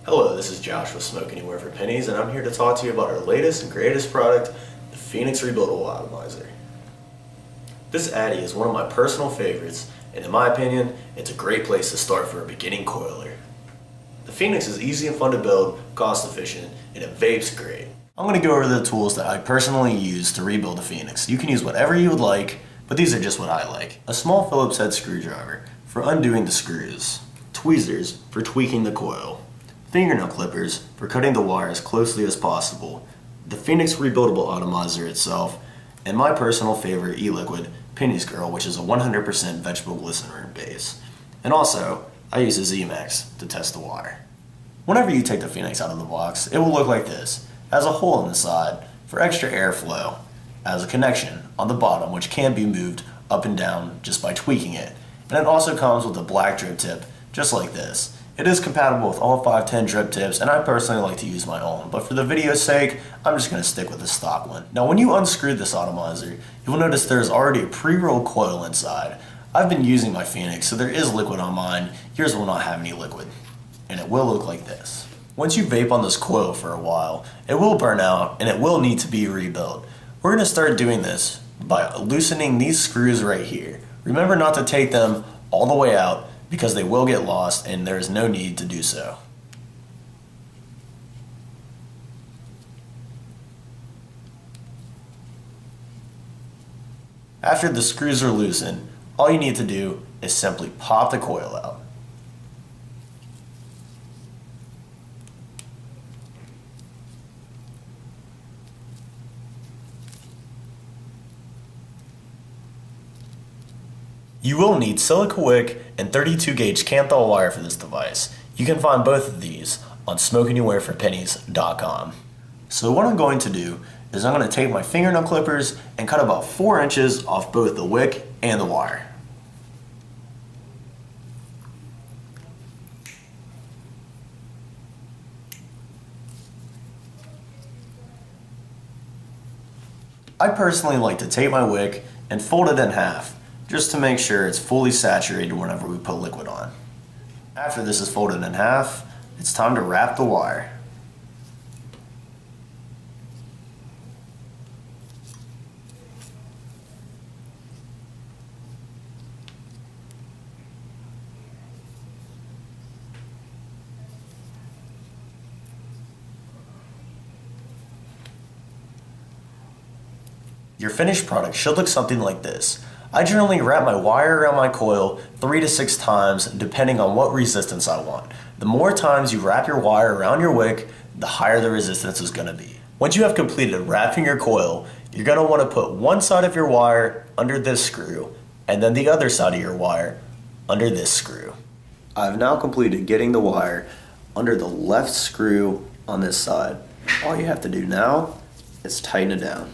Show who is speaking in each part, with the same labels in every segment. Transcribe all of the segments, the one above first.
Speaker 1: Hello, this is Josh with Smoke Anywhere for Pennies, and I'm here to talk to you about our latest and greatest product, the Phoenix Rebuildable Atomizer. This Addy is one of my personal favorites, and in my opinion, it's a great place to start for a beginning coiler. The Phoenix is easy and fun to build, cost efficient, and it vapes great. I'm going to go over the tools that I personally use to rebuild the Phoenix. You can use whatever you would like, but these are just what I like. A small Phillips head screwdriver for undoing the screws, tweezers for tweaking the coil, fingernail clippers for cutting the wire as closely as possible, the Phoenix Rebuildable Atomizer itself, and my personal favorite e-liquid, Penny's Girl, which is a 100% vegetable glycerin base. And also, I use a Z-Max to test the wire. Whenever you take the Phoenix out of the box, it will look like this. It has a hole in the side for extra airflow, has a connection on the bottom which can be moved up and down just by tweaking it. And it also comes with a black drip tip, just like this. It is compatible with all 510 drip tips, and I personally like to use my own, but for the video's sake, I'm just going to stick with the stock one. Now when you unscrew this atomizer, you will notice there is already a pre-rolled coil inside. I've been using my Phoenix, so there is liquid on mine. Yours will not have any liquid, and it will look like this. Once you vape on this coil for a while, it will burn out, and it will need to be rebuilt. We're going to start doing this by loosening these screws right here. Remember not to take them all the way out, because they will get lost and there is no need to do so. After the screws are loosened, all you need to do is simply pop the coil out. You will need silica wick and 32 gauge Kanthal wire for this device. You can find both of these on SmokeAnywhereForPennies.com. So what I'm going to do is I'm going to take my fingernail clippers and cut about 4 inches off both the wick and the wire. I personally like to take my wick and fold it in half, just to make sure it's fully saturated whenever we put liquid on. After this is folded in half, it's time to wrap the wire. Your finished product should look something like this. I generally wrap my wire around my coil 3 to 6 times depending on what resistance I want. The more times you wrap your wire around your wick, the higher the resistance is going to be. Once you have completed wrapping your coil, you're going to want to put one side of your wire under this screw and then the other side of your wire under this screw. I've now completed getting the wire under the left screw on this side. All you have to do now is tighten it down.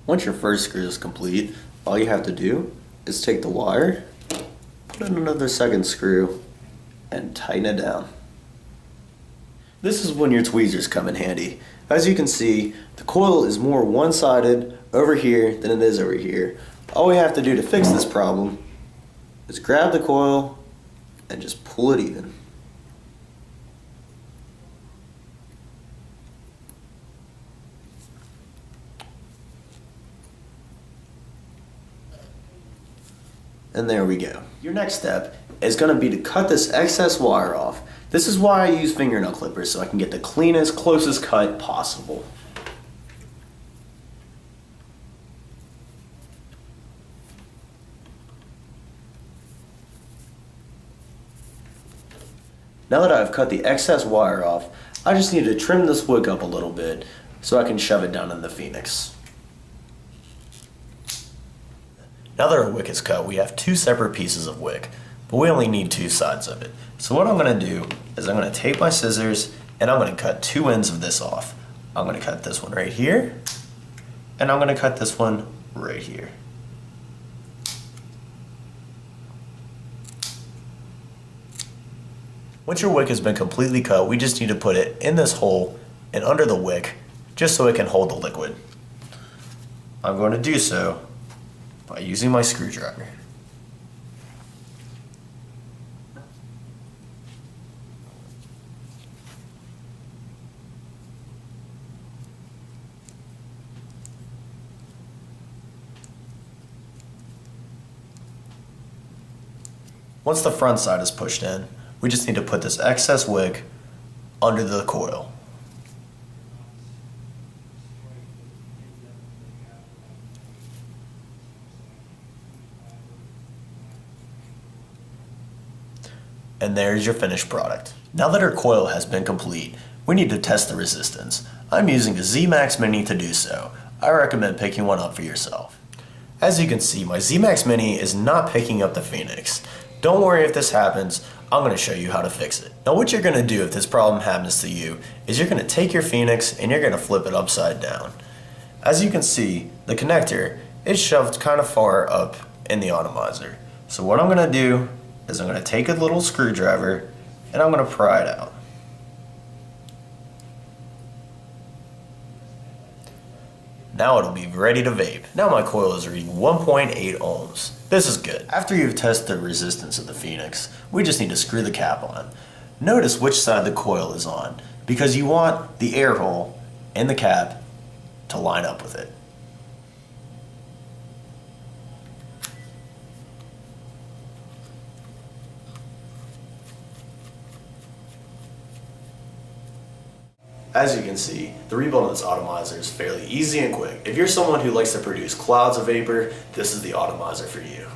Speaker 1: Once your first screw is complete, all you have to do is take the wire, put in another second screw, and tighten it down. This is when your tweezers come in handy. As you can see, the coil is more one-sided over here than it is over here. All we have to do to fix this problem is grab the coil and just pull it even. And there we go. Your next step is going to be to cut this excess wire off. This is why I use fingernail clippers, so I can get the cleanest, closest cut possible. Now that I've cut the excess wire off, I just need to trim this wick up a little bit so I can shove it down in the Phoenix. Now that our wick is cut, we have 2 separate pieces of wick, but we only need 2 sides of it. So what I'm going to do is I'm going to take my scissors and I'm going to cut 2 ends of this off. I'm going to cut this one right here, and I'm going to cut this one right here. Once your wick has been completely cut, we just need to put it in this hole and under the wick, just so it can hold the liquid. I'm going to do so by using my screwdriver. Once the front side is pushed in, we just need to put this excess wick under the coil. And there's your finished product. Now that our coil has been complete, we need to test the resistance. I'm using a Z-Max Mini to do so. I recommend picking one up for yourself. As you can see, my Z-Max Mini is not picking up the Phoenix. Don't worry if this happens, I'm going to show you how to fix it. Now what you're going to do if this problem happens to you is you're going to take your Phoenix and you're going to flip it upside down. As you can see, the connector is shoved kind of far up in the atomizer. So what I'm going to do is I'm going to take a little screwdriver and I'm going to pry it out. Now it'll be ready to vape. Now my coil is reading 1.8 ohms. This is good. After you've tested the resistance of the Phoenix, we just need to screw the cap on. Notice which side the coil is on, because you want the air hole in the cap to line up with it. As you can see, the rebuild of this atomizer is fairly easy and quick. If you're someone who likes to produce clouds of vapor, this is the atomizer for you.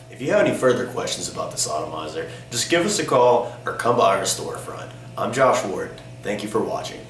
Speaker 1: If you have any further questions about this atomizer, just give us a call or come by our storefront. I'm Josh Ward. Thank you for watching.